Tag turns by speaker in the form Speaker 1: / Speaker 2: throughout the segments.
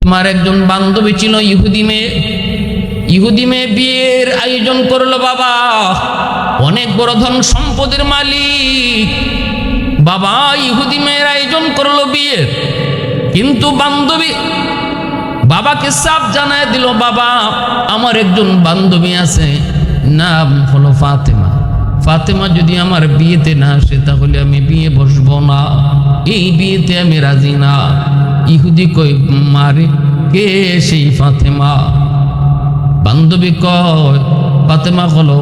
Speaker 1: আমার একজন বান্ধবী ছিল ইহুদি মেয়ে বিয়ের আয়োজন করলো বাবা, অনেক বড় ধন সম্পদের মালিক বাবা। ইহুদি মেয়ের আয়োজন করলো বিয়ের, কিন্তু বান্ধবী বাবাকে সাফ জানায় দিল, বাবা আমার একজন বান্ধবী আছে, নাম হলো ফাতেমা। ফাতেমা যদি আমার বিয়েতে না আসে তাহলে আমি বিয়ে বসবো না, এই বিয়েতে আমি রাজি না। ইহুদি কই, মারে কে সেই ফাতেমা? বান্ধবী কয়, ফাতেমা হলো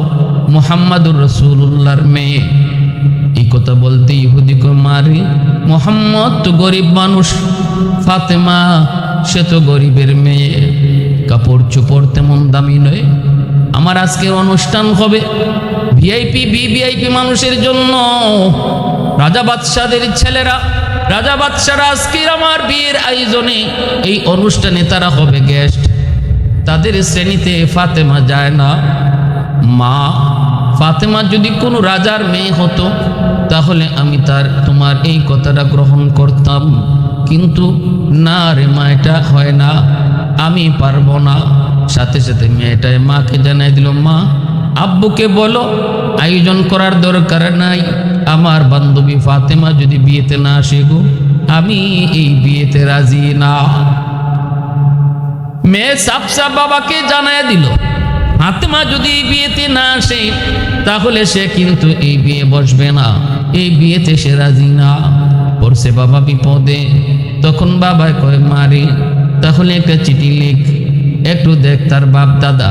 Speaker 1: মুহাম্মাদুর রাসূলুল্লাহর মেয়ে। এই কথা বলতে ইহুদি কয়, মারে মুহাম্মদ তো গরিব মানুষ, ফাতেমা সে তো গরিবের মেয়ে, কাপড় চোপড় তেমন দামি নয়। আমার আজকে অনুষ্ঠান হবে ভিআইপি মানুষের জন্য, রাজা বাদশাদের ছেলেরা, রাজা বাদশারা আজকের আমার বিয়ের আয়োজনে এই অনুষ্ঠানে তারা হবে গেস্ট, তাদের শ্রেণীতে ফাতেমা যায় না। মা, ফাতেমা যদি কোনো রাজার মেয়ে হতো তাহলে আমি তোমার এই কথাটা গ্রহণ করতাম, কিন্তু না রে মা, এটা হয় না, আমি পারবো না। সাথে সাথে মেয়েটায় মাকে জানাই দিল, মা আব্বুকে বলো আয়োজন করার দরকার নাই, আমার বান্ধবী ফাতেমা যদি বিয়েতে না আসে গো, আমি এই বিয়েতে রাজি না। মেয়ে সাফ বাবাকে জানাই দিল, ফাতেমা যদি বিয়েতে না আসে তাহলে সে কিন্তু এই বিয়ে বসবে না, এই বিয়েতে সে রাজি না। পড়ছে বাবা বিপদে। তখন বাবা কয়, মারি তাহলে একটা চিঠি লিখ, একটু দেখ তার বাপ দাদা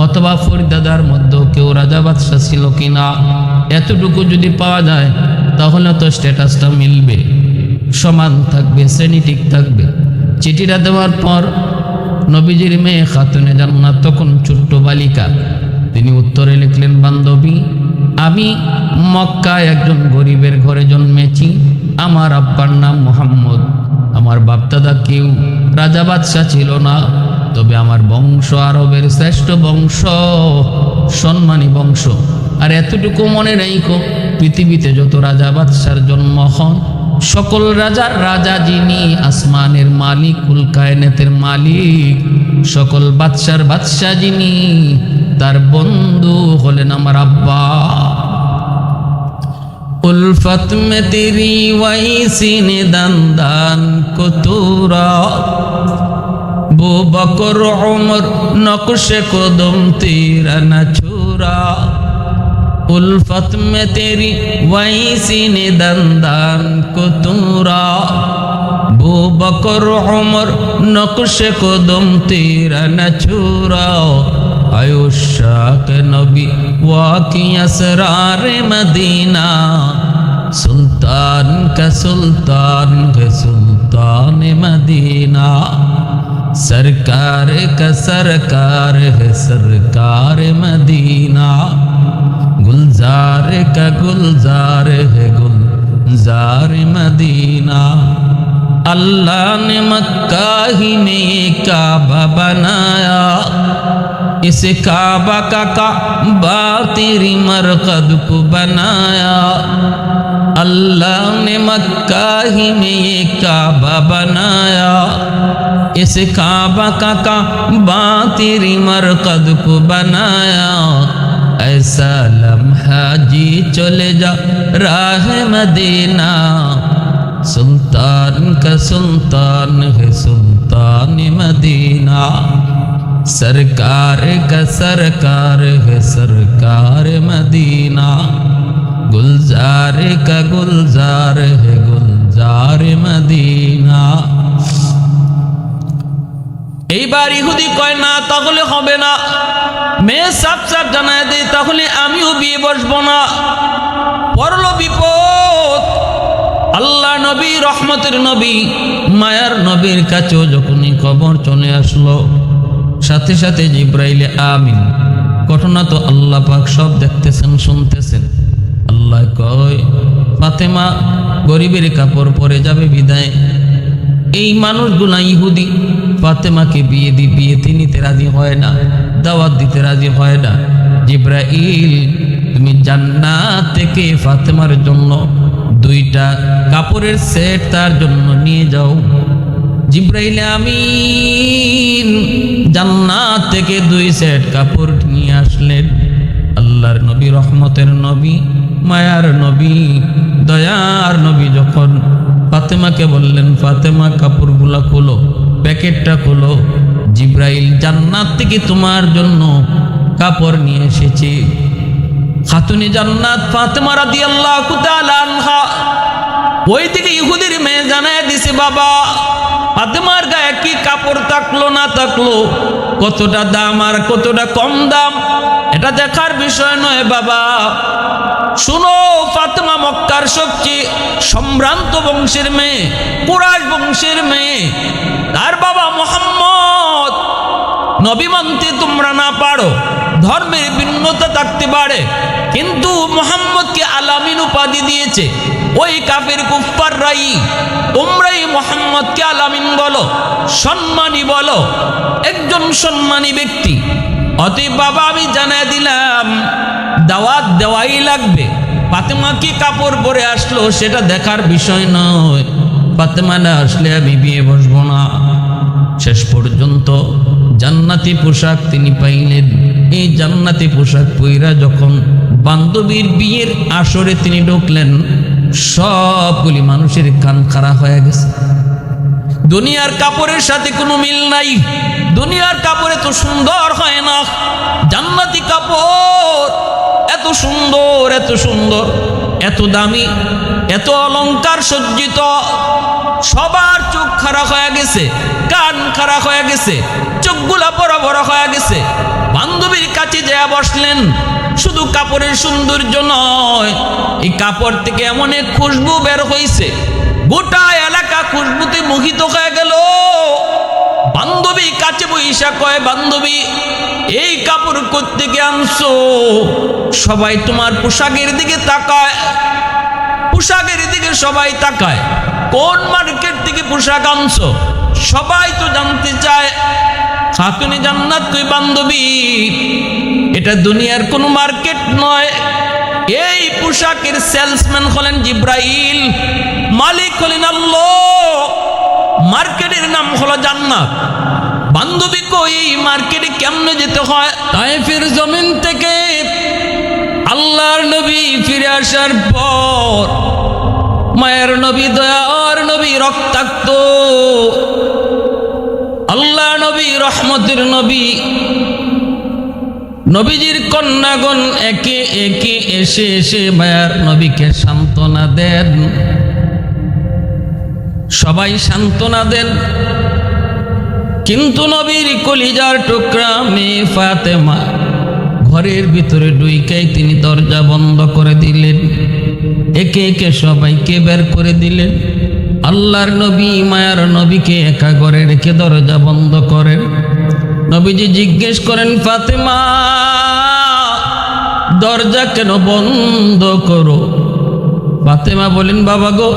Speaker 1: অথবা ফরিদাদার মধ্যে কেউ রাজা বাদশা ছিল কিনা, এতটুকু যদি পাওয়া যায় তাহলে তো স্ট্যাটাসটা মিলবে, সমান থাকবে, শ্রেণী ঠিক থাকবে। চিঠিটা দেওয়ার পর নবীজির মেয়ে খাতুনে জান্নাত তখন ছোট্ট বালিকা, তিনি উত্তরে লিখলেন, বান্ধবী আমি মক্কায় একজন গরিবের ঘরে জন্মেছি, আমার আব্বার নাম মুহাম্মদ, আমার বাপদাদা কেউ রাজা বাদশা ছিল না, তবে আমার বংশ আরবের শ্রেষ্ঠ বংশ, সম্মানী বংশ। আর এতটুকু মনে রেখো, পৃথিবীতে যত রাজা বাদশার জন্ম হন, সকল রাজার রাজা যিনি, আসমানের মালিক, কুল কায়নাতের মালিক, সকল বাদশার বাদশা যিনি, তার বন্ধু হলেন আমার আব্বা। उल्फत में तेरी वही सीने दंदान को तूरा, बो बकर उमर नक्श कदम तेरा न छुरा। उल्फत में तेरी वही सीने दंदान को तूरा, बो बकर उमर नक्श कदम तेरा न छुरा। आयुष्क नबी वाकी असरार मदीना, सुल्तान का सुल्तान है सुल्तान मदीना, सरकार का सरकार है सरकार मदीना, गुलजार का गुलजार है गुलजार मदीना। अल्लाह ने मक्का ही में ये काबा बनाया, इस काबा का काबा तेरी मरकद को बनाया। अल्लाह ने मक्का ही में ये काबा बनाया, इस काबा का काबा तेरी मरकद को बनाया। ऐसा लम्हा जी चले जा राह मदीना, सुल्तान का सुल्तान है सुल्तान मदीना, सरकार का सरकार है सरकार मदीना, गुलजार का गुलजार है गुलजार मदीना। এইবার ইহুদি কয়, না তাহলে হবে না, মেয়ে সাফ সাফ জানায় দেয়, তাহলে আমিও বিয়ে বসবো না। পড়লো বিপদ। আল্লাহ নবী, রহমতের নবী, মায়ার নবীর কাছেও যখনই খবর চলে আসলো, সাথে সাথে জিব্রাইলে আমিন। ঘটনা তো আল্লাহ পাক সব দেখতেছেন, শুনতেছেন। আল্লাহ কয়, ফাতেমা গরিবের কাপড় পরে যাবে বিদায়। এই মানুষগুলা ইহুদি ফাতেমাকে বিয়েতে নিতে রাজি হয় না, দাওয়াত দিতে রাজি হয় না। জিব্রাইল, তুমি জান্নাত থেকে ফাতেমার জন্য 2টা কাপড়ের সেট তার জন্য নিয়ে যাও। জিব্রাইল আমিন জান্নাত থেকে 2 সেট কাপড় নিয়ে আসলেন। আল্লাহর নবী, রহমতের নবী, মায়ার নবী, দয়ার নবী যখন ফাতেমাকে বললেন, ফাতেমা কাপড়গুলা খোলো, প্যাকেটটা খোলো, জিব্রাইল জান্নাত থেকে তোমার জন্য কাপড় নিয়ে এসেছে। খাতুনে জান্নাত ফাতেমা রাদিয়াল্লাহু তাআলা আনহা ওই থেকে ইহুদির মেয়ে জানায় দিছে, বাবা ফাতেমার গায়ে কি কাপড় থাকলো না থাকলো, কতটা দাম আর কতটা কম দাম, এটা দেখার বিষয় নয় বাবা। শুনো, ফাতেমা মক্কার সবচেয়ে সম্ভ্রান্ত বংশের মেয়ে, কুরাইশ বংশের মেয়ে। তার বাবা মুহাম্মদ, নবী মানতে তোমরা না পারো, ধর্মের ভিন্নতা থাকতে পারে, কিন্তু মুহাম্মদকে আলামিন উপাধি দিয়েছে ওই কাফের কুফফাররাই। তোমরাই মুহাম্মদকে আলামিন বলো, সম্মানী বলো, একজন সম্মানী ব্যক্তি। অতএব বাবা আমি জানাই দিলাম, দাওয়াত দেওয়াই লাগবে। ফাতেমা কি কাপড় পরে আসলো সেটা দেখার বিষয় নয়, ফাতেমা না আসলে আমি বিয়ে বসবো না। শেষ পর্যন্ত জান্নাতি পোশাক তিনি পাইলেন। এই জান্নাতি পোশাক পইরা যখন বান্ধবীর বিয়ের আসরে তিনি ঢুকলেন, সবগুলি মানুষের কান খাড়া হয়ে গেছে। দুনিয়ার কাপড়ের সাথে কোনো মিল নাই, দুনিয়ার কাপড় এত সুন্দর হয় না, জান্নাতি কাপড় এত সুন্দর, এত সুন্দর, এত দামি, এত অলংকার সজ্জিত। সবার চোখ খারাপ হয়ে গেছে, কান খারাপ হয়ে গেছে, চোখগুলা বড় বড় হয়ে গেছে। বান্ধবীর কাছে যেয়ে বসলেন। শুধু কাপড়ের সৌন্দর্য নয়, এই কাপড় থেকে এমন এক খুশবু বের হয়েছে, গোটা এলাকা খুশবুতে মোহিত হয়ে গেল। বান্ধবী কাছে বইসা কয়, বান্ধবী এই কাপড় কোত্থেকে আনছো? সবাই তোমার পোশাকের দিকে তাকায়, পোশাকের দিকে সবাই তাকায়। কোন মার্কেট থেকে পোশাক আনছো সবাই তো জানতে চায়। খাতুনে জান্নাত কই, বান্ধবী এটা দুনিয়ার কোনো মার্কেট নয়, এই পোশাকের সেলসম্যান হলেন জিব্রাইল, মালিক হলেন আল্লাহ, মার্কেটের নাম হলো জান্নাত। বান্ধবী কই, এই মার্কেটে কেমনে যেতে হয়? তায়েফের জমিন থেকে আল্লাহর নবী ফিরে আসার পর মায়ের নবী, দয়ার নবী, রক্তাক্ত আল্লাহ নবী, রহমতের নবী, নবীজির কন্যাগণ একে একে এসে এসে মায়ার নবীকে সান্ত্বনা দেন। সবাই সান্ত্বনা দেন, কিন্তু নবীর কলিজার টুকরা মেয়ে ফাতেমা ঘরের ভিতরে ঢুইকাই তিনি দরজা বন্ধ করে দিলেন। একে একে সবাইকে বের করে দিলেন। আল্লাহর নবী মায়ার নবীকে একা ঘরে রেখে দরজা বন্ধ করেন। নবীজি জিজ্ঞেস করেন, ফাতেমা দরজা কেন বন্ধ করো? ফাতেমা বলেন, বাবা গো,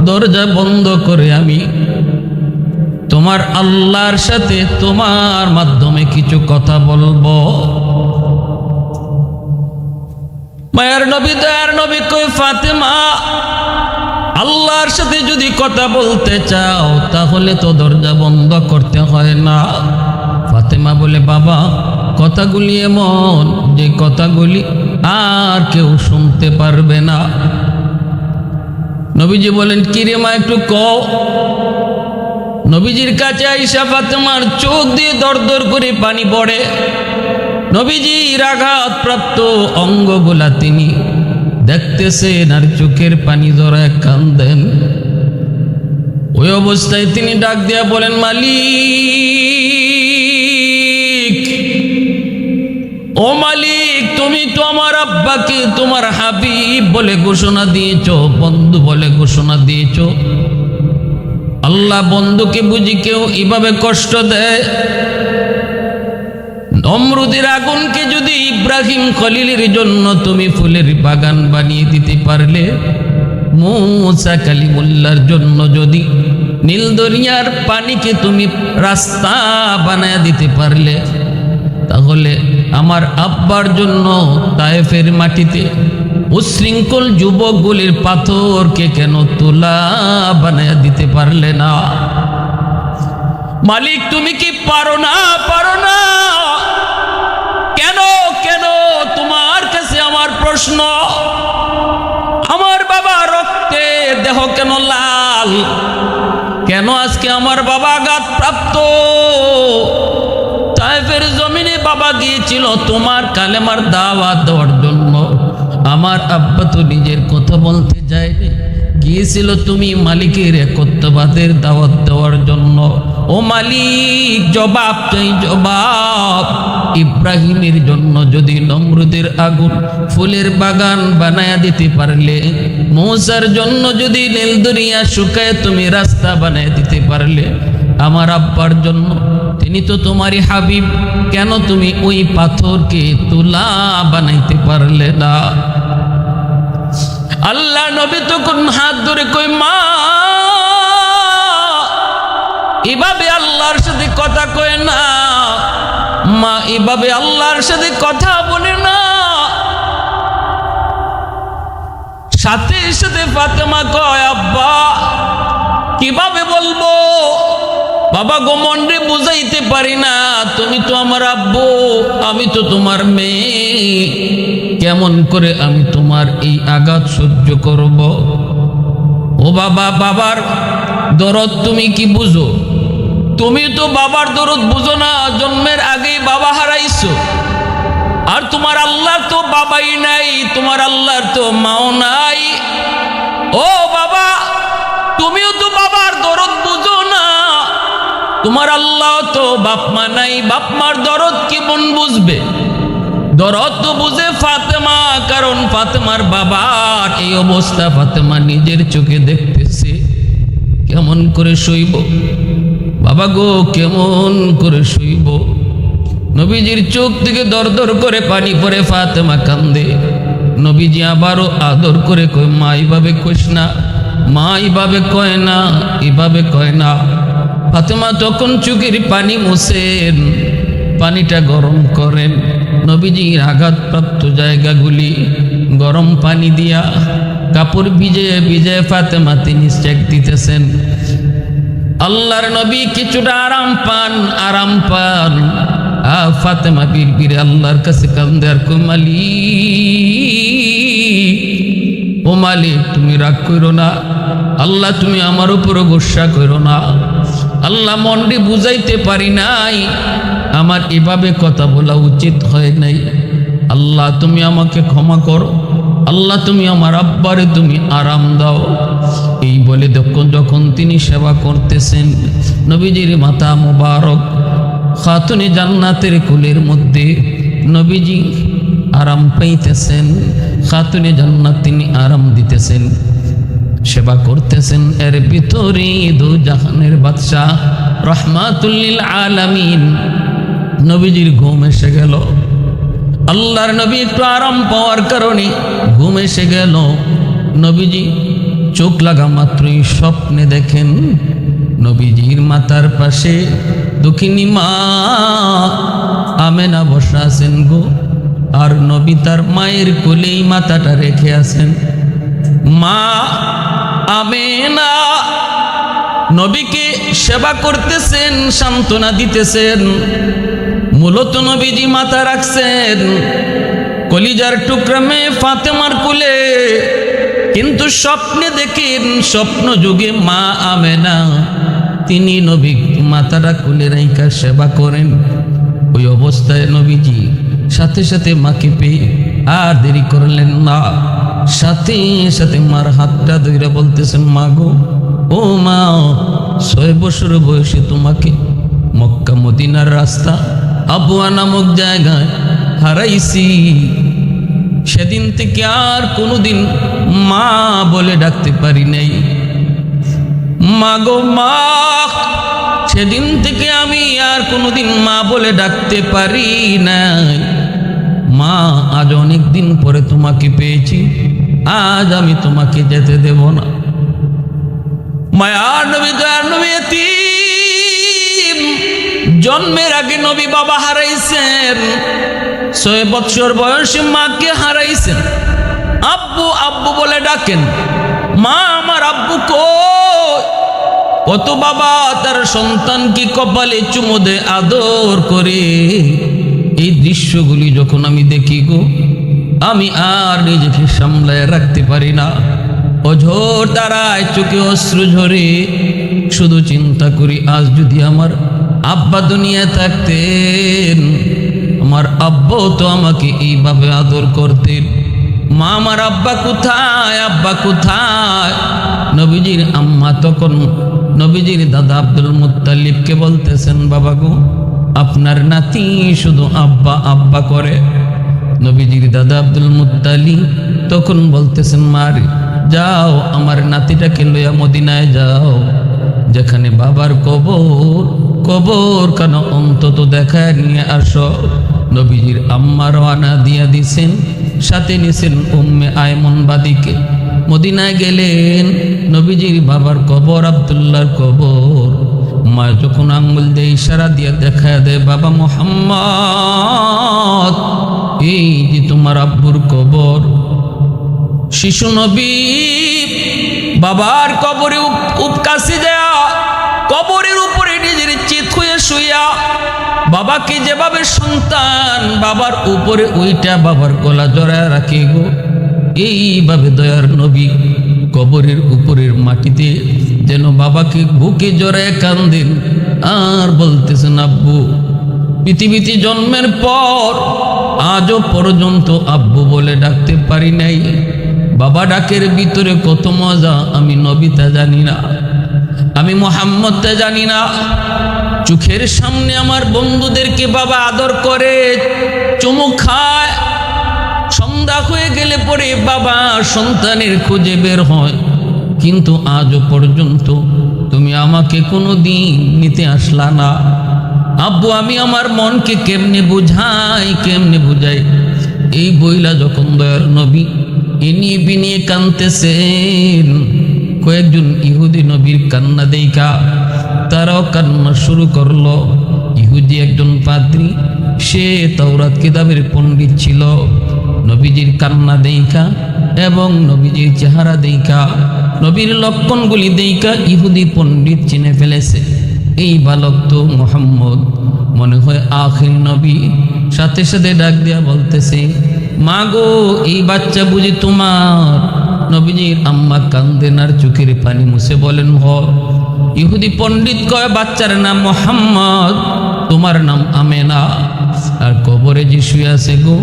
Speaker 1: দরজা বন্ধ করে আমি তোমার আল্লাহর সাথে তোমার মাধ্যমে কিছু কথা বলবো। মায়ার নবী, দয়ার নবী কই, ফাতেমা আল্লাহর সাথে যদি কথা বলতে চাও তাহলে তো দরজা বন্ধ করতে হয় না। ফাতেমা বলে, বাবা কথাগুলি এমন যে কথাগুলি আর কেউ শুনতে পারবে না। নবীজি বলেন, কিরে মা একটু কও। নবীজির কাছে আইসা ফাতেমার চোখ দিয়ে দর দর করে পানি পড়ে। নবীজির আঘাতপ্রাপ্ত অঙ্গগুলা তিনি দেখতেছেন আর চোখের পানি জড়ায় কান্দেন। ওই অবস্থায় তিনি ডাক দিয়া বলেন, মালিক, ও মালিক, তুমি তো আমার আব্বাকে তোমার হাবিব বলে ঘোষণা দিয়েছো, বন্ধু বলে ঘোষণা দিয়েছো। আল্লাহ বন্ধুকে বুঝি কেউ এভাবে কষ্ট দেয়? নমরুদের আগুনকে যদি ইব্রাহিম খলিলের জন্য তুমি ফুলের বাগান বানিয়ে দিতে পারলে, মুসা কালিমুল্লাহর জন্য যদি নীল দরিয়ার পানিকে তুমি রাস্তা বানায় দিতে পারলে, তাহলে আমার আব্বার জন্য তায়েফের মাটিতে উশৃঙ্খল যুবকগুলির পাথরকে কেন তুলা বানায় দিতে পারলে না? মালিক তুমি কি পারো না? পারো না কেন? কেন? তোমার কাছে আমার প্রশ্ন। আমার বাবা রক্তে দেহ কেন লাল? কেন আজকে আমার বাবা আঘাতপ্রাপ্ত? তায়েফের জমিনে বাবা গিয়েছিল তোমার কালেমার দাওয়াত দেওয়ার জন্য। আমার আব্বা তো নিজের কথা বলতে যায়নি, গিয়েছিল তুমি মালিকের একত্ববাদের দাওয়াত দেওয়ার জন্য। ও মালিক, জবাব চাই, জবাব। ইব্রাহিমের জন্য যদি নমরুদের আগুন ফুলের বাগান বানায়া দিতে পারলে, মূসার জন্য যদি নীল দরিয়া শুকায় তুমি রাস্তা বানায়া দিতে পারলে, আমার আব্বার জন্য, তিনি তো তোমারই হাবিব, কেন তুমি ওই পাথরকে তুলা বানাইতে পারলে না? আল্লাহ নবী তখন হাত ধরে কই, মা এভাবে আল্লাহর সাথে কথা কয় না, মা এভাবে আল্লাহর সাথে কথা বলে না। সাথে সাথে ফাতেমা কয়, আব্বা কিভাবে বলবো? বাবা গো, মনরে বুঝাইতে পারি না, তুমি তো আমার আব্বু, আমি তো তোমার মেয়ে, কেমন করে আমি তোমার এই আঘাত সহ্য করব? ও বাবা, বাবার দরদ তুমি কি বুঝো? তুমি তো বাবার দরদ বুঝো না, জন্মের আগেই বাবা হারাইছো। আর তোমার আল্লাহর তো বাবাই নাই, তোমার আল্লাহর তো মাও নাই। ও বাবা, তুমিও তো বাবার দরদ বুঝো না, তোমার আল্লাহ তো বাপ মা নাই, বাপ মার দরদ কেমন বুঝবে? দরদ তো বুঝে ফাতেমা, কারণ ফাতেমার বাবার এই অবস্থা ফাতেমা নিজের চোখে দেখতেছে। কেমন করে সইব বাবা গো, কেমন করে সইব? নবীজির চোখ থেকে দর দর করে পানি পড়ে, ফাতেমা কান্দে। নবীজি আবারও আদর করে কয়, মা এইভাবে কইস না, মা এইভাবে কয় না, এভাবে কয় না। ফাতেমা তখন চোখের পানি মুছেন, পানিটা গরম করেন, নবীজির আঘাতপ্রাপ্ত জায়গাগুলি গরম পানি দিয়া কাপড় ভিজে ভিজে ফাতেমা তিনি চেক দিতেছেন। আল্লাহর নবী কিছুটা আরাম পান, আরাম পান। ফাতেমা বীর আল্লাহর কাছে কান্দে আর কই, মালিক, ও মালিক তুমি রাগ করো না, আল্লাহ তুমি আমার উপরও গোসা করো না। আল্লাহ মনটি বুঝাইতে পারি নাই, আমার এভাবে কথা বলা উচিত হয় নাই। আল্লাহ তুমি আমাকে ক্ষমা করো, আল্লাহ তুমি আমার আব্বারে তুমি আরাম দাও। এই বলে যখন তিনি সেবা করতেছেন, নবীজির মাথা মুবারক খাতুনে জান্নাতের কোলের মধ্যে নবীজি আরাম পাইতেছেন, খাতুনে জান্নাত তিনি আরাম দিতেছেন, সেবা করতেছেন। এর ভিতরে দু জাহানের বাদশা রহমাতুল লিল আলামিন নবীজির ঘুম এসে গেল। আল্লাহর নবী একটু আরাম পাওয়ার কারণে ঘুম এসে গেল। নবীজি চোখ লাগা মাত্রই স্বপ্নে দেখেন নবীজির মাথার পাশে দক্ষিণী মা আমেনা বসা আছেন গো, আর নবী তার মায়ের কোলেই মাথাটা রেখে আছেন। মা আমেনা নবীকে সেবা করতেছেন, সান্ত্বনা দিতেছেন। মূলত নবীজি মাথা রাখছেন কলিজার টুকরা মেয়ে ফাতেমার কোলে, কিন্তু স্বপ্নে দেখেন, স্বপ্ন যুগে মা আমেনা তিনি নবী মাথাটা কোলে রাইকা সেবা করেন। ওই অবস্থায় নবীজি সাথে সাথে মাকে পেয়ে আর দেরি করলেন না, সাথে সাথে মার হাতটা ধরে বলতেছেন, মা গো, ও মা, 6 বছর বয়সে তোমাকে মক্কা মদিনার রাস্তা আবুয়া নামক জায়গায় হারাইছি। সেদিন থেকে আর কোনোদিন মা বলে ডাকতে পারি নাই। মা গো মা, সেদিন থেকে আমি আর কোনোদিন মা বলে ডাকতে পারি নাই। মা, আজ অনেক দিন পরে তোমাকে পেয়েছি, আজ আমি তোমাকে যেতে দেব না। মায়ার নবী, দয়ার নবী এতিম, জন্মের আগে নবী বাবা হারাইছেন, 6 বছর বয়সে মাকে হারাইছেন। আব্বু আব্বু বলে ডাকেন, মা আমার আব্বু কই? কত বাবা তার সন্তানকে কপালে চুমো দেয়, আদর করে। এই দৃশ্যগুলি যখন আমি দেখি গো, আমি আর নিজেকে সামলায় রাখতে পারি না। অঝোর তারায় চোখে অশ্রু ঝরে, শুধু চিন্তা করি আজ যদি আমার আব্বা দুনিয়ায় থাকতেন, আমার আব্বা তো আমাকে এইভাবে আদর করতেন। মা আমার আব্বা কোথায়, আব্বা কোথায়? নবীজির আম্মা তখন নবীজির দাদা আব্দুল মুত্তালিবকে বলতেছেন, বাবা গো, আপনার নাতি শুধু আব্বা আব্বা করে। নবীজির দাদা আব্দুল মুত্তালিব তখন বলতেছেন, মারে যাও আমার নাতিটাকে লইয়া মদিনায় যাও, যেখানে বাবার কবর, কবর কেন অন্তত দেখায় নিয়ে আসো। নবীজির আম্মা রওনা দিয়া দিছেন, সাথে নিছেন উম্মে আয়মন বাদিকে। মদিনায় গেলেন, নবীজির বাবার কবর, আব্দুল্লাহর কবর। মা যখন আঙ্গুল দিয়ে ইশারা দিয়ে দেখা দেয়, বাবা মুহাম্মদ, এই যে তোমার আব্বুর কবর। শিশু নবী বাবার কবরে উপকাশি দেয়া, কবরের উপরে নিজের চিত হয়ে শুইয়া বাবাকে যেভাবে সন্তান বাবার উপরে ওইটা বাবার গলা জড়ায় রাখে গো, এইভাবে দয়ার নবী কবরের উপরের মাটিতে যেন বাবাকে বুকে জড়ায় কান্দেন আর বলতেছেন, আব্বু পৃথিবীতে জন্মের পর আজও পর্যন্ত আব্বু বলে ডাকতে পারি নাই। বাবা ডাকের ভিতরে কত মজা আমি নবী তা জানি না, আমি মুহাম্মদ তা জানি না। চোখের সামনে আমার বন্ধুদেরকে বাবা আদর করে, চুমু খায়। সন্ধ্যা হয়ে গেলে পরে বাবা সন্তানের খোঁজে বের হয়, কিন্তু আজও পর্যন্ত তুমি আমাকে কোনো দিন নিতে আসলা না। আব্বু আমি আমার মনকে কেমনে বুঝাই, কেমনে বুঝাই? এই বইলা যখন দয়ার নবী এনিয়ে বিনিয়ে কাঁদতেছেন, কয়েকজন ইহুদি নবীর কান্না দেইখা তারাও কান্না শুরু করলো। ইহুদি একজন পাদ্রী, সে তাওরাত কিতাবের পণ্ডিত ছিল। নবীজির কান্না দেইখা এবং নবীজির চেহারা দেইখা, নবীর লক্ষণগুলি দেইখা ইহুদি পণ্ডিত চিনে ফেলেছে, এই বালক তো মুহাম্মদ, মনে হয় আখির নবী। সাথে সাথে ডাক দিয়া বলতেছে, মা গো, এই বাচ্চা বুঝি তোমার? নবীজির আম্মা কান্দেন আর চোখের পানি মুছে বলেন, হ। ইহুদি পণ্ডিত কয়, বাচ্চার নাম মুহাম্মদ, তোমার নাম আমেনা। আর কবরে যে শুয়ে আছে গো,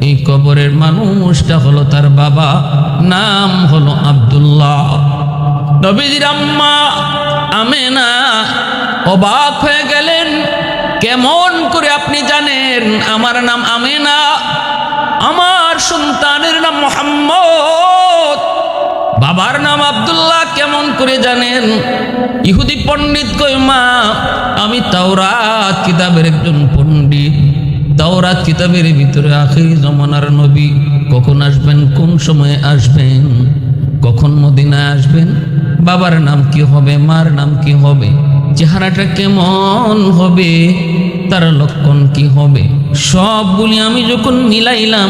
Speaker 1: এই কবরের মানুষটা হলো তার বাবা, নাম হলো আব্দুল্লাহ। নবীজির আম্মা আমেনা অবাক হয়ে গেলেন, কেমন করে আপনি জানেন আমার নাম আমেনা, আমার সন্তানের নাম মুহাম্মদ, বাবার নাম আব্দুল্লাহ কেমন করে জানেন? ইহুদি পণ্ডিত কই, মা আমি তাওরাত কিতাবের একজন পণ্ডিত। তাওরাত কিতাবের ভিতরে আখির জমানার নবী কখন আসবেন, কোন সময়ে আসবেন, কখন মদিনায় আসবেন, বাবার নাম কি হবে, মার নাম কি হবে, চেহারাটা কেমন হবে, তার লক্ষণ কি হবে, সবগুলি আমি যখন মিলাইলাম,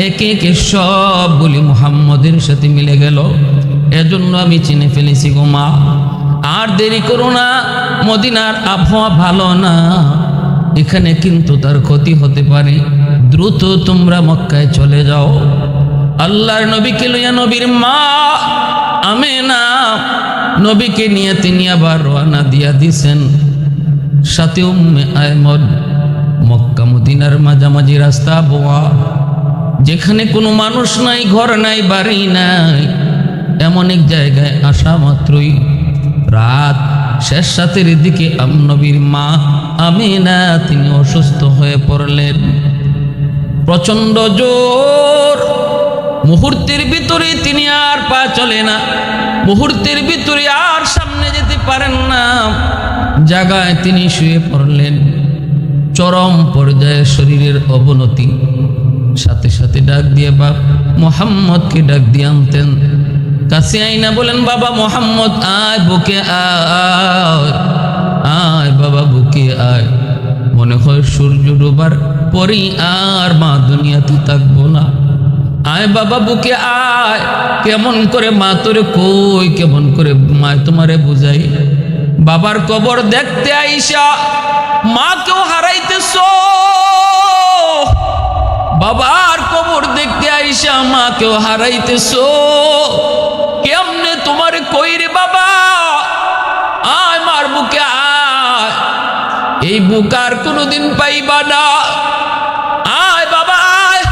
Speaker 1: একে একে সবগুলি মুহাম্মদের সাথে মিলে গেল। এজন্য আমি চিনে ফেলেছি গো মা, আর দেরি করো না, মদিনার আবহাওয়া ভালো না, এখানে কিন্তু তার ক্ষতি হতে পারে, দ্রুত তোমরা মক্কায় চলে যাও। আল্লাহর নবীকে লইয়া নবীর মা আমেনা নবীকে নিয়ে তিনি আবার রওনা দিয়া দিছেন, সাথে উম্মে আয়মন। মক্কা মদিনার মাঝামাঝি রাস্তা বোয়া, যেখানে কোনো মানুষ নাই, ঘর নাই, বাড়ি নাই, এমন এক জায়গায় আসা মাত্রই রাত শেষ রাতের দিকে নবীর মা আমেনা তিনি অসুস্থ হয়ে পড়লেন। প্রচন্ড জোর, মুহূর্তের ভিতরে তিনি আর পা চলে না, মুহূর্তের ভিতরে আর সামনে যেতে পারেন না, জায়গায় তিনি শুয়ে পড়লেন। চরম পর্যায়ে শরীরের অবনতি। সাথে সাথে ডাক দিয়ে বাপ মুহাম্মদকে ডাক দিয়ে আনতেন, কাছে আইনা বলেন, বাবা মুহাম্মদ আয়, বুকে আয়, আয় বাবা বুকে আয়। মনে হয় সূর্য ডোবার পরেই আর মা দুনিয়াতে থাকবো না, আয় বাবা বুকে আয়। কেমন করে মা তোরে কই, কেমন করে মা তোমারে বুঝাই? বাবার কবর দেখতে আইসা মাকেও হারাইতেছ, বাবার কবর দেখতে আইসা মাকেও হারাইতেছ। কেমনে তোমার কইরে বাবা, আয় মার বুকে আয়, এই বুক আর কোনোদিন পাইবা না, আয় বাবা আয়।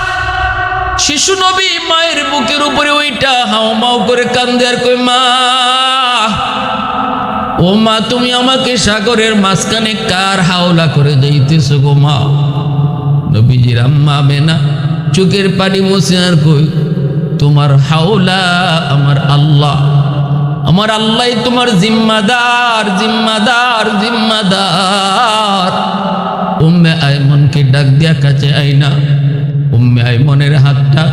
Speaker 1: শিশু নবী মায়ের বুকের উপরে ওইটা হাও মাও করে কান্দে আর কই, মা ও মা, তুমি আমাকে সাগরের মাঝখানে কার হাওলা করে যাইতেছ গো মা। নবীজির আম্মা আমেনা চোখের পানি মুছে আর কই, তোমার হাওলা আমার আল্লাহ, আমার আল্লাহ তোমার জিম্মাদার জিম্মাদার জিম্মাদার। উম্মে আইমনকে ডাক দিয়া কাছে আইনা উম্মে আইমনের হাতটা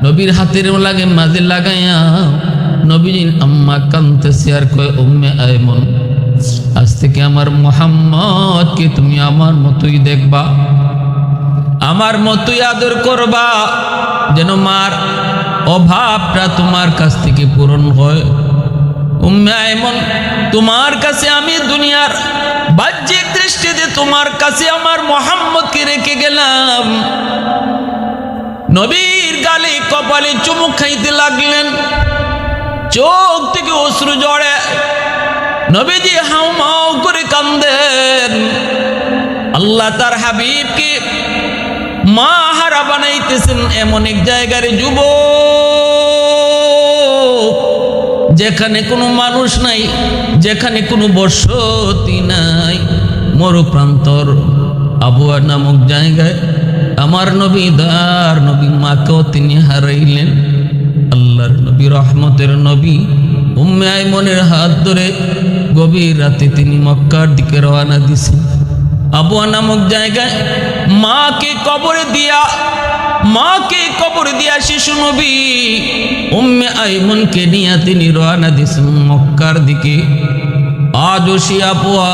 Speaker 1: নবীর হাতের লাগে মাঝে লাগাইয়া নবীর আম্মা কাঁদতেছে আর কয়, উম্মে আইমন, আজ থেকে আমার মুহাম্মদকে তুমি আমার মতোই দেখবা, আমার মতোই আদর করবা, যেন মার অভাবটা তোমার কাছ থেকে পূরণ হয়। উম্মে আইমন, তোমার কাছে আমি দুনিয়ার বাহ্যিক দৃষ্টিতে তোমার কাছে আমার মুহাম্মদকে রেখে গেলাম। নবীর গালে কপালে চুমুক খাইতে লাগলেন, চোখ থেকে অশ্রু ঝরে, নবীজি হাউ মাউ করে কান্দেন। আল্লাহ তার হাবিবকে মা হারা বানাইতেছেন এমন এক জায়গার যুবক যেখানে কোনো মানুষ নাই, যেখানে কোনো বসতি নাই, মরুপ্রান্তর আবুয়া নামক জায়গায় আমার নবী দার নবী মাকেও তিনি হারাইলেন। আল্লাহর নবী রহমতের নবী উম্মে আইমনের হাত ধরে গভীর রাতে তিনি মক্কার দিকে রওনা দিছেন। আবুয়া নামক জায়গায় মাকে কবরে দিয়া শিশু নবী উম্মে আইমনকে নিয়ে তিনি রওনা দিছেন মক্কার দিকে। আজও সে আবুয়া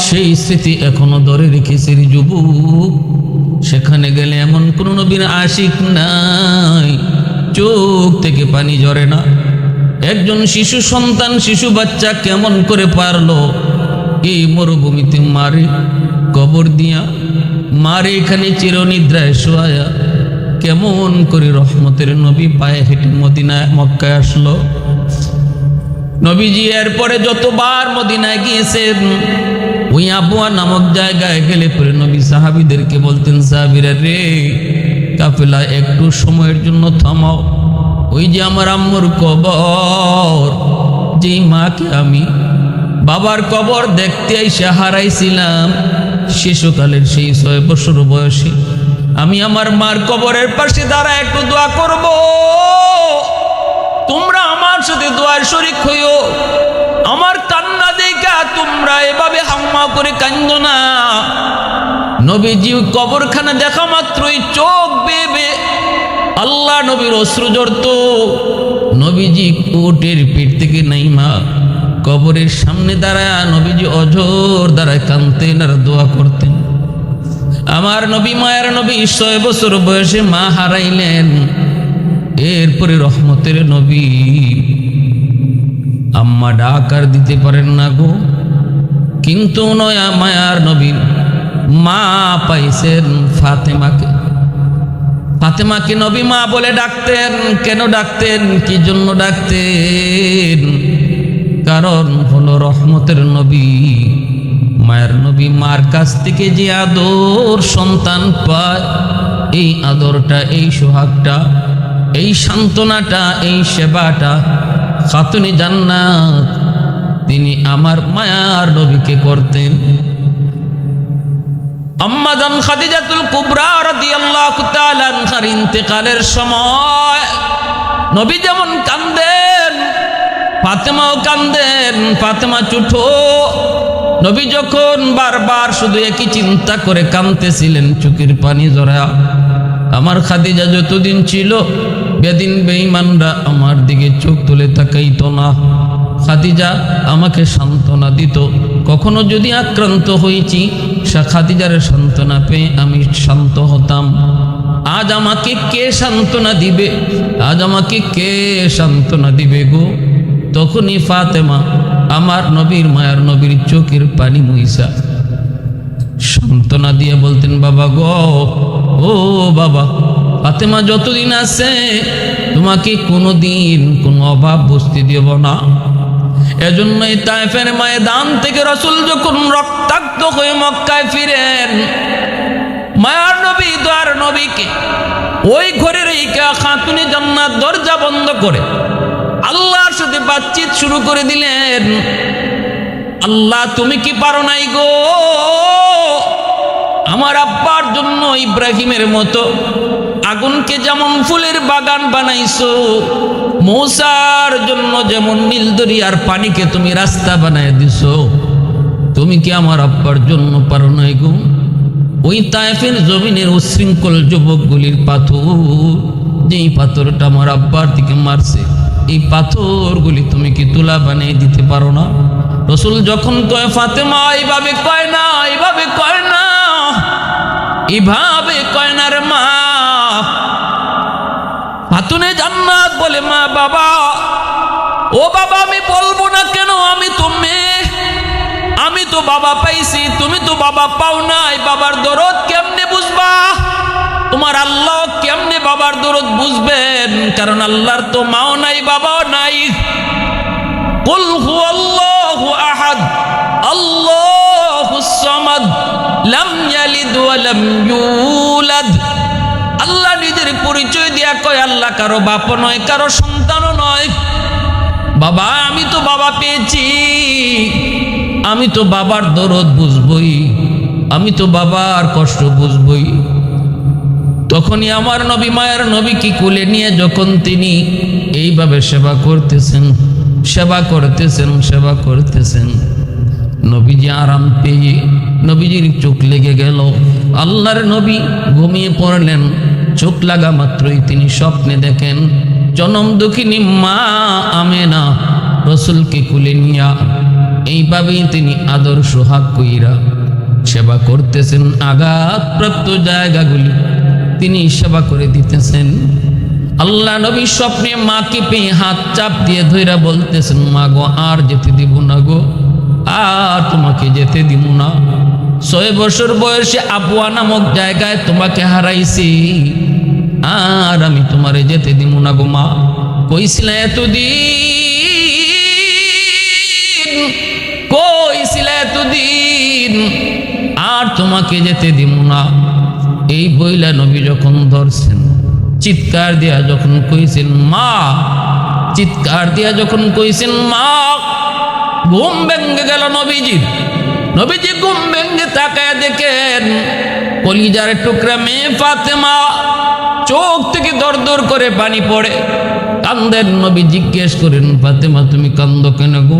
Speaker 1: সেই স্মৃতি এখনো ধরে রেখেছে যুবক। সেখানে গেলে এমন কোন নবীর আশিক নাই, চোখ থেকে পানি ঝরে না। একজন শিশু সন্তান, শিশু বাচ্চা কেমন করে পারলো এই মরুভূমিতে মারে কবর দিয়া, মারে এখানে চিরনিদ্রায় শোয়া, কেমন করে রহমতের নবী পায়ে হেঁটে মদিনায় মক্কায় আসলো। নবীজি এরপরে যতবার মদিনায় গিয়েছেন ওই আবুয়া নামক জায়গায় গেলে পরে নবী সাহাবীদেরকে বলতেন, সাহাবীরা রে, কাফেলা একটু সময়ের জন্য থামাও, ওই যে আমার আম্মুর কবর, যেই মাকে আমি বাবার কবর দেখতে এসে হারাইছিলাম শিশুকালের সেই 6 বছর বয়সে, আমি আমার মার কবরের পাশে দাঁড়া একটু দোয়া করব, তোমরা আমার সাথে দোয়ার শরীক হইও। আমার কান্না দেখা তোমরা এভাবে হাম্মা করে কান্দো না। নবীজি কবরখানা দেখা মাত্রই চোখ বেয়ে আল্লাহ নবীর অশ্রু ঝরত। নবীজি উটের পিঠ থেকে নাইমা কবরের সামনে দাঁড়ায় নবীজি অঝোর দাঁড়ায় কাঁদতেন আর দোয়া করতেন। আমার নবী মায়ের নবী 6 বছর বয়সে মা হারাইলেন। এরপরে রহমতের নবী আম্মা ডাকার দিতে পারেন না গো, কিন্তু নয়া মায়ার নবী মা পাইছেন ফাতেমাকে। ফাতেমাকে নবী মা বলে ডাকতেন। কেন ডাকতেন, কি জন্য ডাকতেন? কারণ হলো রহমতের নবী মায়ের নবী মার কাছ থেকে যে আদর সন্তান পায়, এই আদরটা, এই সোহাগটা, এই সান্ত্বনাটা, এই সেবাটা খাতুনে জান্নাত তিনি আমার মায়ার নবীকে করতেন। আম্মা জান খাদিজাতুল কুবরা রাদিয়াল্লাহু তাআলা আনহার ইন্তেকালের সময় নবী যেমন কাঁদেন, ফাতেমাও কাঁদেন। ফাতেমা চুঠো নবী যখন বারবার শুধু একই চিন্তা করে কাঁদতেছিলেন, চোখের পানি ঝরা, আমার খাদিজা যতদিন ছিল বেদিন বেঈমানরা আমার দিকে চোখ তুলে তাকাইতো না। খাদিজা আমাকে সান্ত্বনা দিত। কখনো যদি আক্রান্ত হয়েছি, খাদিজার সান্ত্বনা পেয়ে আমি শান্ত হতাম। আজ আমাকে কে সান্ত্বনা দিবে? আজ আমাকে কে সান্ত্বনা দিবে গো? তখনই ফাতেমা আমার নবীর মায়ার নবীর চোখের পানি মুইসা সান্ত্বনা দিয়ে বলতেন, বাবা গো, ও বাবা, ফাতেমা যতদিন আছে তোমাকে কোনোদিন কোনো অভাব বসতে দেব না। এজন্যই তায়েফের ময়দান থেকে রাসূল যখন রক্তাক্ত হয়ে মক্কায় ফিরেন, মায়ার নবী দয়ার নবীকে ওই ঘরের রেখে খাতুনে জান্নাত দরজা বন্ধ করে আল্লাহর সাথে বাতচিত শুরু করে দিলেন। আল্লাহ, তুমি কি পারো নাই গো আমার আব্বার জন্য ইব্রাহিমের মতো আগুনকে যেমন ফুলের বাগান বানাইছো, মূসার জন্য যেমন নীল দরিয়ার পানিকে তুমি রাস্তা বানায় দিছো, তুমি কি আমার আব্বার জন্য পারো নাই গো? ওই তায়েফের জমিনের উশৃঙ্খল যুবকগুলির পাথর, যেই পাথরটা আমার আব্বার দিকে মারছে, এই পাথরগুলি তুমি কি তুলা বানিয়ে দিতে পারো না? রাসূল যখন কয়, ফাতেমা এইভাবে কয় না, এইভাবে কয় না, এইভাবে কয় না রে মা। খাতুনে জান্নাত বলে, মা বাবা, ও বাবা, আমি বলবো না কেন? আমি তো মেয়ে, আমি তো বাবা পাইছি, তুমি তো বাবা পাও নাই। বাবার দরদ কেমনে বুঝবা? তোমার আল্লাহ কেমনে বাবার দরদ বুঝবেন? কারণ আল্লাহর তো মাও নাই, বাবাও নাই। কুল হুয়াল্লাহু আহাদ আল্লাহুস সামাদ লাম ইয়ালিদ ওয়া লাম ইউলাদ। আল্লাহ নিজের পরিচয় দিয়া কয়, আল্লাহ কারো বাপ নয়, কারো সন্তানও নয়। বাবা, আমি তো বাবা পেয়েছি, আমি তো বাবার দরদ বুঝবই, আমি তো বাবার কষ্ট বুঝবই। তখনই আমার নবী মায়ের নবীকে কোলে নিয়ে যখন তিনি এইভাবে সেবা করতেছেন, সেবা করতেছেন, সেবা করতেছেন, নবীজি আরাম পেয়ে নবীজির চোখ লেগে গেল। আল্লাহর নবী ঘুমিয়ে পড়লেন। চোখ লাগা মাত্রই তিনি স্বপ্নে দেখেন জনম দুঃখিনী মা আমেনা রাসূলকে কোলে নিয়া এইভাবেই তিনি আদর সোহাগ কইরা সেবা করতেছেন। আঘাতপ্রাপ্ত জায়গাগুলি তিনি সেবা করে দিতেছেন। আল্লাহ নবী স্বপ্নে মাকে পেয়ে হাত চাপ দিয়ে ধইরা বলতেছেন, মা গো, আর যেতে দিব না গো, আর তোমাকে যেতে দিব না। 6 বছর বয়সে আবুয়া নামক জায়গায় তোমাকে হারাইছি, আর আমি তোমারে যেতে দিব না গো মা। কইছিলা এতদিন, কইছিলা এতদিন, আর তোমাকে যেতে দিব না। এই বইলা নবী যখন ধরছেন, চিৎকার দিয়া যখন কইছেন মা, চিৎকার দিয়া যখন কইছেন মা, ঘুম ভেঙে গেল নবীজির। নবীজি ঘুম ভেঙে তাকায় দেখেন কলিজার টুকরা মেয়ে ফাতেমা, চোখ থেকে দর দর করে পানি পড়ে, কান্দেন। নবী জিজ্ঞেস করেন, ফাতেমা তুমি কান্দো কেন গো?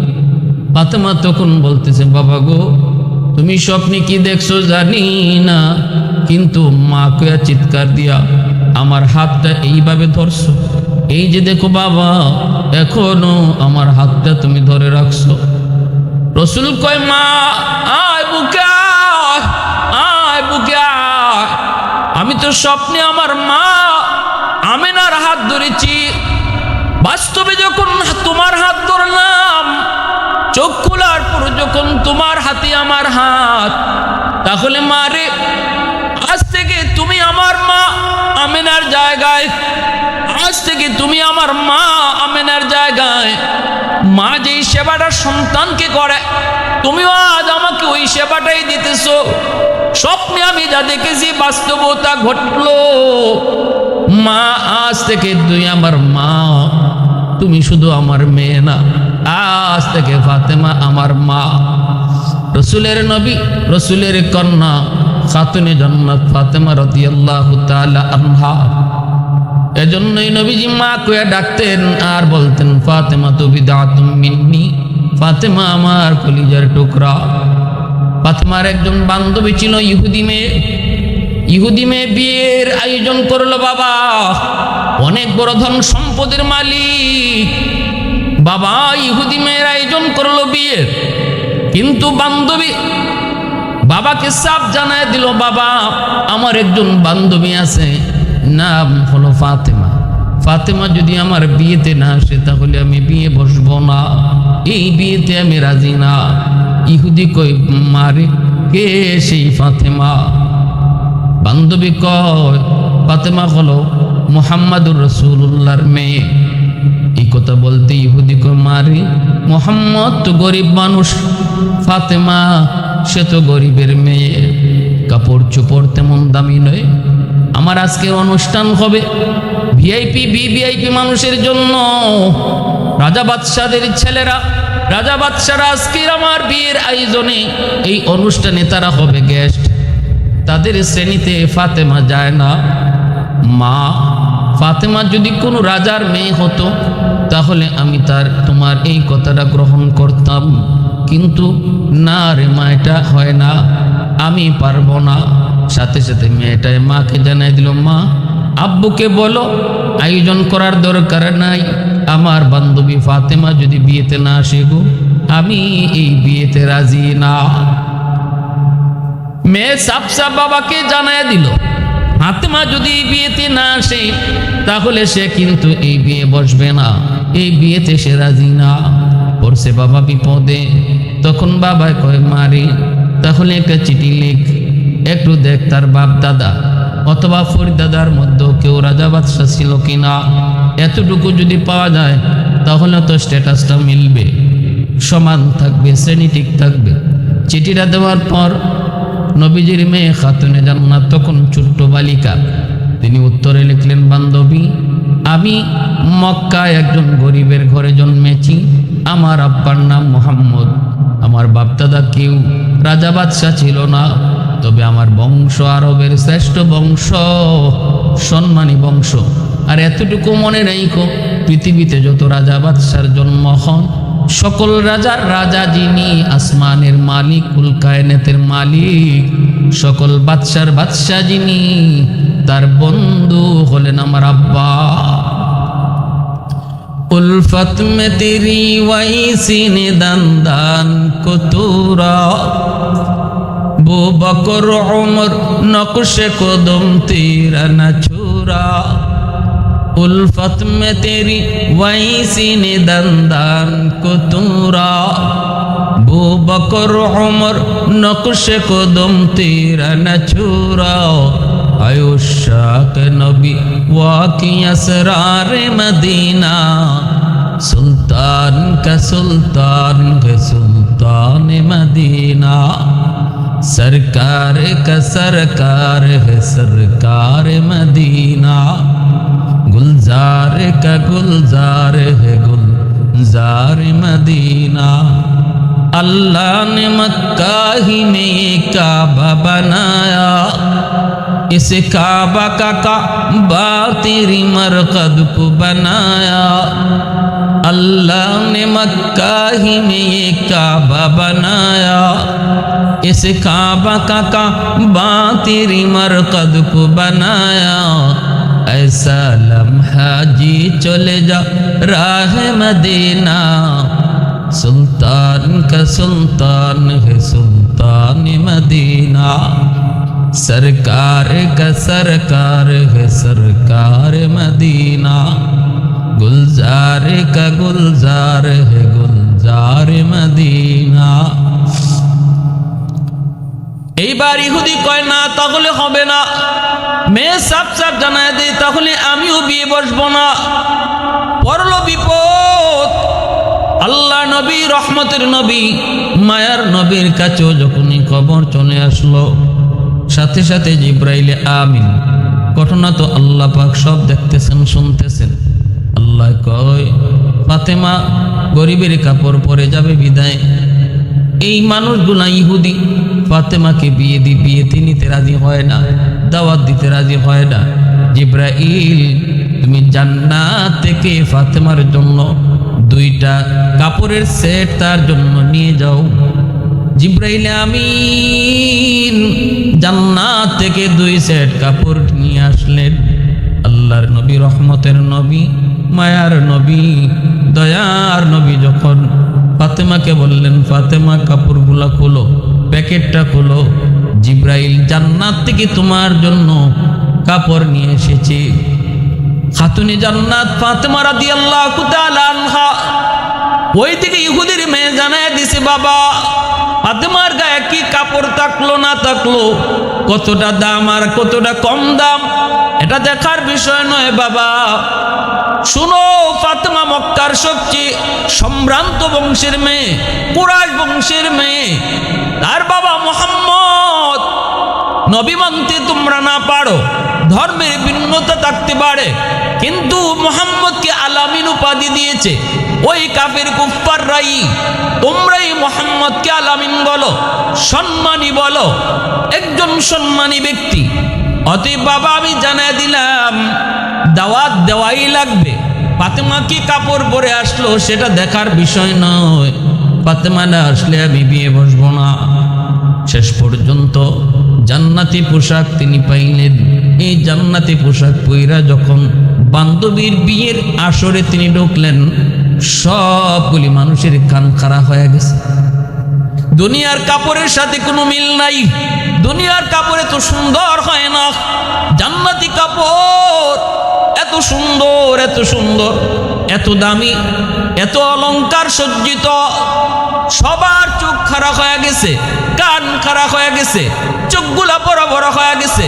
Speaker 1: ফাতেমা তখন বলতেছে, বাবা গো, তুমি স্বপ্নে কি দেখছো জানি না, কিন্তু মা কয়া চিৎকার দিয়া আমার হাতটা এইভাবে ধরছো। এই যে দেখো বাবা, এখনো আমার হাতটা তুমি ধরে রাখছো। রাসূল কয়, মা আয় বুকে আয়, আয় বুকে আয়। আমি তো স্বপ্নে আমার মা আমেনার হাত ধরেছি, বাস্তবে যখন তোমার হাত ধরলাম, চোখ খোলার পর যখন তোমার হাতে আমার হাত, তাহলে মা রে, আজ থেকে তুমি আমার মা আমেনার জায়গায়, আজ থেকে তুমি আমার মা আমেনার জায়গায়। মা যেই সেবাটা সন্তানকে করে, তুমিও আজ আমাকে ওই সেবাটাই দিতেছো। স্বপ্নে আমি যা দেখেছি বাস্তবতা ঘটলো। মা, আজ থেকে তুই আমার মা, তুমি শুধু আমার মেয়ে না, আজ থেকে ফাতেমা আমার মা। রাসূলের নবী, রাসূলের কন্যা খাতুনে জান্নাত ফাতেমা রাদিয়াল্লাহু তাআলা আনহা। এজন্যই নবীজি মা কইয়া ডাকতেন আর বলতেন, ফাতেমা তো বিদাতুম মিন্নি, ফাতেমা আমার কলিজার টুকরা। ফাতেমার একজন বান্ধবী ছিল ইহুদি মেয়ে। ইহুদি মেয়ে বিয়ের আয়োজন করলো বাবা, অনেক বড় ধন সম্পদের মালিক বাবা। ইহুদি মেয়ের আয়োজন করলো বিয়ের, কিন্তু বান্ধবী বাবাকে সাফ জানায় দিল, বাবা আমার একজন বান্ধবী আছে, নাম হলো ফাতেমা। ফাতেমা যদি আমার বিয়েতে না আসে তাহলে আমি বিয়ে বসবো না, এই বিয়েতে আমি রাজি না। ইহুদি কই, মারে কে সেই ফাতেমা? বান্ধবী কয়, ফাতেমা হলো মুহাম্মাদুর রাসূলুল্লাহর মেয়ে। এই কথা বলতে ইহুদি কয়, মারে মুহাম্মদ তো গরিব মানুষ, ফাতেমা সে তো গরিবের মেয়ে, কাপড় চোপড় তেমন দামি নয়। আমার আজকে অনুষ্ঠান হবে ভিআইপি ভিভিআইপি মানুষের জন্য, রাজা বাদশাদের ছেলেরা, রাজা বাদশারা আজকের আমার বিয়ের আয়োজনে এই অনুষ্ঠানে তারা হবে গেস্ট, তাদের শ্রেণীতে ফাতেমা যায় না। মা, ফাতেমা যদি কোনো রাজার মেয়ে হতো তাহলে আমি তোমার এই কথাটা গ্রহণ করতাম, কিন্তু না রে মা, এটা হয় না, আমি পারবো না। সাথে সাথে মেয়েটাই মাকে জানাই দিল, মা আব্বুকে বলো আয়োজন করার দরকার নাই, আমার বান্ধবী ফাতেমা যদি বিয়েতে না আসে গো, আমি এই বিয়েতে রাজি না। মেয়ে সাপ সাপ বাবাকে জানাই দিল, ফাতেমা যদি বিয়েতে না আসে তাহলে সে কিন্তু এই বিয়ে বসবে না, এই বিয়েতে সে রাজি না। পড়ছে বাবা বিপদে। তখন বাবা কয়, মারি তাহলে একটা চিঠি লিখ, একটু দেখ তার বাপ দাদা অথবা ফরিদাদার মধ্যে কেউ রাজা বাদশা ছিল কিনা, এতটুকু যদি পাওয়া যায় তাহলে তো স্ট্যাটাসটা মিলবে, সমান থাকবে, শ্রেণী ঠিক থাকবে। চিঠিটা দেওয়ার পর নবীজির মেয়ে খাতুনে জান্নাত তখন ছোট্ট বালিকা, তিনি উত্তরে লিখলেন, বান্ধবী আমি মক্কায় একজন গরিবের ঘরে জন্মেছি, আমার আব্বার নাম মুহাম্মদ, আমার বাপদাদা কেউ রাজা বাদশা ছিল না, তবে আমার বংশ আরবের শ্রেষ্ঠ বংশ, সম্মানী বংশ। আর এতটুকু মনে রেখো, পৃথিবীতে যত রাজা বাদশার জন্ম হন, সকল রাজার রাজা যিনি, আসমানের মালিক, কুল কায়নাতের মালিক, সকল বাদশার বাদশা যিনি, তার বন্ধু হলেন আমার আব্বা। उल्फत में तेरी वही सीने दंदान को तूरा, बो बकर उमर नक्श कदम तेरा न छुरा। उल्फत में तेरी वही सीने दंदान को तूरा, बो बकर उमर नक्श कदम तेरा न छुरा। आयुष्क नबी वाकी असरार मदीना, सुल्तान का सुल्तान है सुल्तान मदीना। सरकार का सरकार है सरकार मदीना, गुलजार का गुलजार है गुलजार मदीना। अल्लाह ने मक्का ही में ये काबा बनाया, इस काबा का काबा तेरी मरकद को बनाया। अल्लाह ने मक्का ही में ये काबा बनाया, इस काबा का काबा तेरी मरकद को बनाया। ऐसा लम्हा जी चले जा राह मदीना, सुल्तान का सुल्तान है सुल्तान मदीना। सरकार का सरकार है सरकार मदीना, गुलजार का गुलजार है गुलजार मदीना। এইবার ইহুদি কয়, না তাহলে হবে না, মেয়ে সাপ সাপ জানায় দেয়, তাহলে আমিও বিয়ে বসবো না। পড়ল বিপদ। আল্লাহ নবী, রহমতের নবী, মায়ার নবীর কাছেও যখনই খবর চলে আসলো, সাথে সাথে জিব্রাইলে আমিন। ঘটনা তো আল্লাহ পাক সব দেখতেছেন, শুনতেছেন। আল্লাহ কয়, ফাতেমা গরিবের কাপড় পরে যাবে বিদায়। এই মানুষগুলা ইহুদি ফাতেমাকে বিয়েতে নিতে রাজি হয় না, দাওয়াত দিতে রাজি হয় না। জিব্রাইল, তুমি জান্নাত থেকে ফাতেমার জন্য 2টা কাপড়ের সেট তার জন্য নিয়ে যাও। জিব্রাইল আমিন জান্নাত থেকে 2 সেট কাপড় নিয়ে আসলেন। আল্লাহর নবী, রহমতের নবী, মায়ার নবী, দয়ার নবী যখন ফাতেমাকে বললেন, ফাতেমা কাপড়গুলা খোলো, প্যাকেটটা খোলো, জিব্রাইল জান্নাত থেকে তোমার জন্য কাপড় নিয়ে এসেছে। খাতুনে জান্নাত ফাতেমা রাদিয়াল্লাহু তাআলা আনহা ওই থেকে ইহুদির মেয়ে জানায় দিছে, বাবা ফাতেমার গায়ে কি কাপড় থাকলো না থাকলো, কতটা দাম আর কতটা কম দাম, এটা দেখার বিষয় নয় বাবা। শুনো, ফাতেমা মক্কার সবচেয়ে সম্ভ্রান্ত বংশের মেয়ে, কুরাইশ বংশের মেয়ে। তার বাবা মুহাম্মদ, নবী মানতে তোমরা না পারো, ধর্মের ভিন্নতা থাকতে পারে, কিন্তু মুহাম্মদকে আলামিন উপাধি দিয়েছে ওই কাফের কুফফাররাই। তোমরাই মুহাম্মদকে আলামিন বলো, সম্মানী বলো, একজন সম্মানী ব্যক্তি। অতএব বাবা আমি জানাই দিলাম, দাওয়াত দেওয়াই লাগবে। ফাতেমা কি কাপড় পরে আসলো সেটা দেখার বিষয় নয়, ফাতেমা না আসলে আমি বিয়ে বসবো না। শেষ পর্যন্ত জান্নাতি পোশাক তিনি পাইলেন। এই জান্নাতি পোশাক পইরা যখন বান্ধবীর বিয়ের আসরে তিনি ঢুকলেন, সবগুলি মানুষের কান খাড়া হয়ে গেছে। দুনিয়ার কাপড়ের সাথে কোনো মিল নাই, দুনিয়ার কাপড় এত সুন্দর হয় না, জান্নাতি কাপড় এত সুন্দর, এত সুন্দর, এত দামি, এত অলংকার সজ্জিত। সবার চোখ খারাপ হয়ে গেছে, কান খারাপ হয়ে গেছে, চোখগুলা বড় বড় হয়ে গেছে।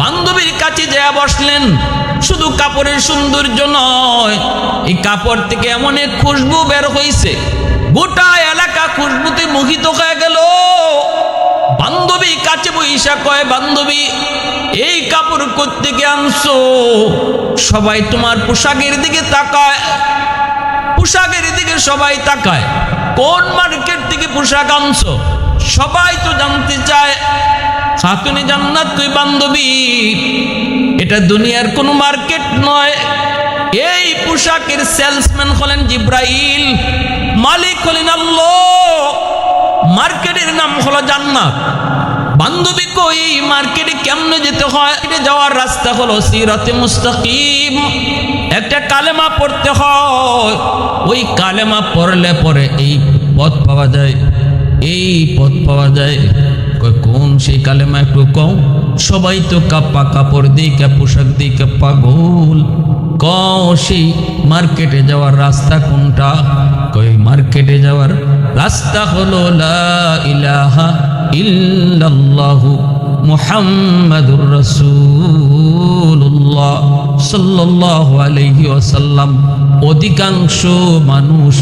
Speaker 1: বান্ধবীর কাছে যেয়ে বসলেন। শুধু কাপড়ের সৌন্দর্য নয়, এই কাপড় থেকে এমন এক খুশবু বের হইছে, গোটা এলাকা খুশবুতে মোহিত হয়ে গেল। বান্ধবী কাছে বইসা কয়, বান্ধবী এই কাপড় কোত্থেকে আনছো? সবাই তোমার পোশাকের দিকে তাকায়, পোশাকের দিকে সবাই তাকায়। কোন মার্কেট থেকে পোশাক আনছো সবাই তো জানতে চায়। খাতুনে জান্নাত কই, বান্ধবী এটা দুনিয়ার কোনো মার্কেট নয়, এই পোশাকের সেলসম্যান হলেন জিব্রাইল, মালিক হলেন আল্লাহ, মার্কেটের নাম হলো জান্নাত। বান্ধবী কই, এই মার্কেটে কেমনে যেতে হয়? যাওয়ার রাস্তা হলো সিরাতে মুস্তাকিম, একটা কালেমা পড়তে হয়, ওই কালেমা পড়লে পরে এই পথ পাওয়া যায়, এই পথ পাওয়া যায়। কোন সেই কালেমা একটু কম? সবাই তো কাপা কাপড় দিকে, পোশাক দিকে পাগল। সেই মার্কেটে যাওয়ার রাস্তা কোনটা? কই মার্কেটে যাওয়ার রাস্তা হলো লা ইলাহা ইল্লাল্লাহু মুহাম্মাদুর রাসূলুল্লাহ সাল্লাল্লাহু আলাইহি ওয়াসাল্লাম। অধিকাংশ মানুষ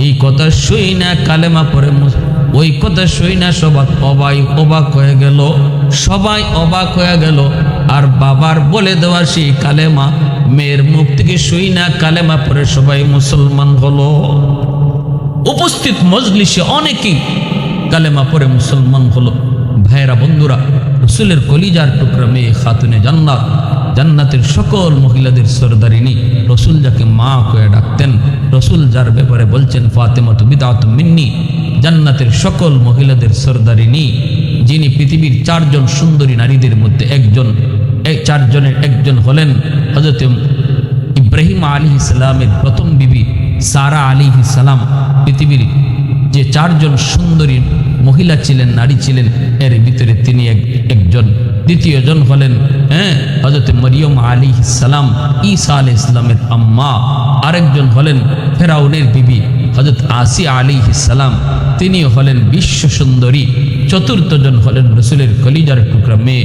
Speaker 1: এই কথা শুই না, কালেমা পড়ে ওই কথা শুই না, সবাই অবাক হয়ে গেল, সবাই অবাক হয়ে গেল। আর বাবার বলে দেওয়া সেই কালেমা মেয়ের মুখ থেকে শুই না, কালেমা পড়ে সবাই মুসলমান হলো। উপস্থিত মজলিসে অনেকেই কালেমা পড়ে মুসলমান হলো। ভাইয়েরা, বন্ধুরা, রসুলের কলিজার টুকরা মেয়ে খাতুনে জান্নাত, জান্নাতের সকল মহিলাদের সরদারিনী, রসুল যাকে মা কয়ে ডাকতেন, রসুল যার ব্যাপারে বলছেন ফাতেমাতু বিদআতুম মিন্নি, জান্নাতের সকল মহিলাদের সরদারিনী, যিনি পৃথিবীর 4 জন সুন্দরী নারীদের মধ্যে একজন, 4 জনের একজন হলেন হযরত ইব্রাহিম আলাইহিস সালামের প্রথম বিবি সারা আলাইহিস সালাম। পৃথিবীর যে 4 জন সুন্দরী মহিলা ছিলেন, নারী ছিলেন, এর ভিতরে তিনি একজন। দ্বিতীয় জন হলেন হযরত মরিয়ম আলাইহিস সালাম, ঈসা আলাইহিস সালামের আম্মা। আরেকজন হলেন ফেরাউনের বিবি হযরত আসিয়া আলাইহিস সালাম, তিনিও হলেন বিশ্ব সুন্দরী। চতুর্থ জন হলেন রসুলের কলিজার টুকরা মেয়ে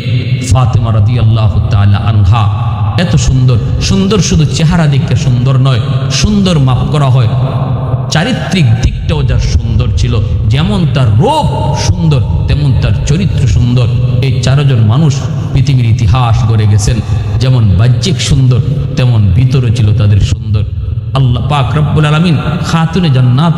Speaker 1: ফাতেমা রাদিয়াল্লাহু তাআলা আনহা। এত সুন্দর, সুন্দর শুধু চেহারা দেখতে সুন্দর নয়, সুন্দর মাপ করা হয় চারিত্রিক দিকটাও যার সুন্দর ছিল। যেমন তার রূপ সুন্দর, তেমন তার চরিত্র সুন্দর। এই 4 জন মানুষ পৃথিবীর ইতিহাস গড়ে গেছেন। যেমন বাহ্যিক সুন্দর, তেমন ভিতরে ছিল তাদের সুন্দর। আল্লাহ পাক রব্বুল আলামিন খাতুনে জান্নাত